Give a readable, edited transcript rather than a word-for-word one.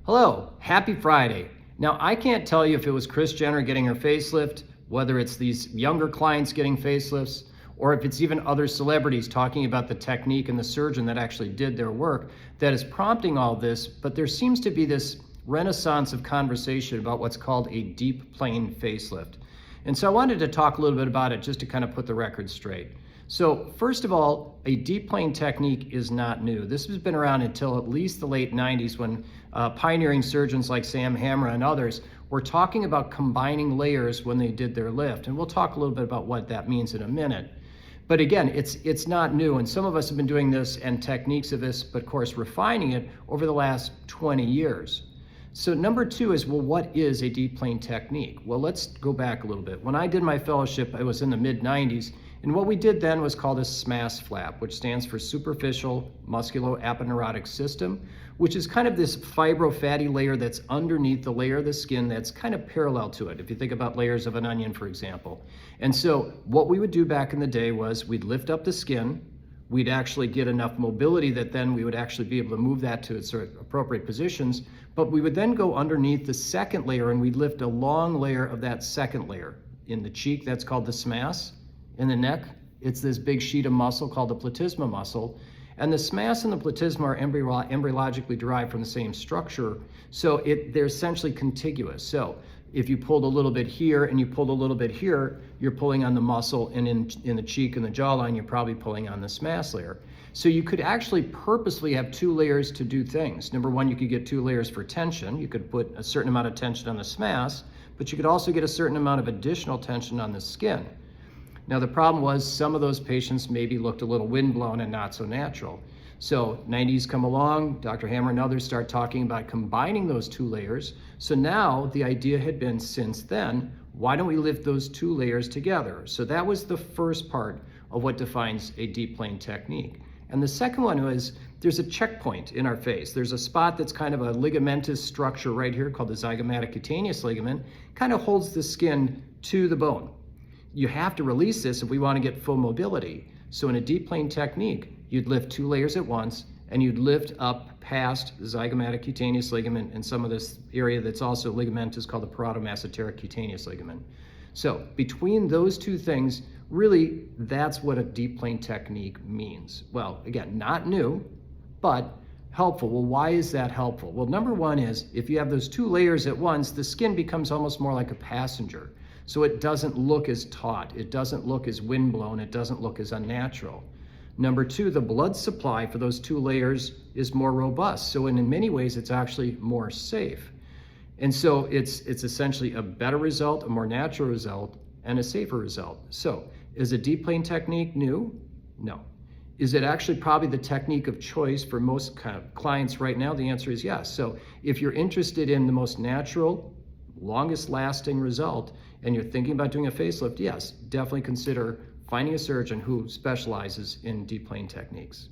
Hello, happy Friday. Now, I can't tell you if it was Kris Jenner getting her facelift, whether it's these younger clients getting facelifts, or if it's even other celebrities talking about the technique and the surgeon that actually did their work that is prompting all this, but there seems to be this renaissance of conversation about what's called a deep plane facelift. And so I wanted to talk a little bit about it just to kind of put the record straight. So first of all, a deep plane technique is not new. This has been around until at least the late 90s when pioneering surgeons like Sam Hammer and others were talking about combining layers when they did their lift. And we'll talk a little bit about what that means in a minute. But again, it's not new, and some of us have been doing this and techniques of this, but of course refining it over the last 20 years. So number two is, well, what is a deep plane technique? Well, let's go back a little bit. When I did my fellowship, it was in the mid-90s, and what we did then was called a SMAS flap, which stands for superficial musculoaponeurotic system, which is kind of this fibrofatty layer that's underneath the layer of the skin that's kind of parallel to it, if you think about layers of an onion, for example. And so what we would do back in the day was we'd lift up the skin, we'd actually get enough mobility that then we would actually be able to move that to its appropriate positions, but we would then go underneath the second layer and we'd lift a long layer of that second layer. In the cheek, that's called the SMAS. In the neck, it's this big sheet of muscle called the platysma muscle. And the SMAS and the platysma are embryologically derived from the same structure, so they're essentially contiguous. So if you pulled a little bit here and you pulled a little bit here, you're pulling on the muscle, and in the cheek and the jawline, you're probably pulling on the SMAS layer. So you could actually purposely have two layers to do things. Number one, you could get two layers for tension. You could put a certain amount of tension on the SMAS, but you could also get a certain amount of additional tension on the skin. Now, the problem was some of those patients maybe looked a little windblown and not so natural. So 90s come along, Dr. Hammer and others start talking about combining those two layers. So now the idea had been, since then, why don't we lift those two layers together? So that was the first part of what defines a deep plane technique. And the second one was, there's a checkpoint in our face. There's a spot that's kind of a ligamentous structure right here called the zygomatic cutaneous ligament, kind of holds the skin to the bone. You have to release this if we want to get full mobility. So in a deep plane technique, you'd lift two layers at once and you'd lift up past the zygomatic cutaneous ligament and some of this area that's also ligamentous called the parotomasseteric cutaneous ligament. So between those two things, really, that's what a deep plane technique means. Well, again, not new, but helpful. Well, why is that helpful? Well, number one is, if you have those two layers at once, the skin becomes almost more like a passenger. So it doesn't look as taut, it doesn't look as windblown, it doesn't look as unnatural. Number two, the blood supply for those two layers is more robust. So in many ways, it's actually more safe. And so it's essentially a better result, a more natural result, and a safer result. So is a deep plane technique new? No. Is it actually probably the technique of choice for most clients right now? The answer is yes. So if you're interested in the most natural, longest lasting result, and you're thinking about doing a facelift, yes, definitely consider finding a surgeon who specializes in deep plane techniques.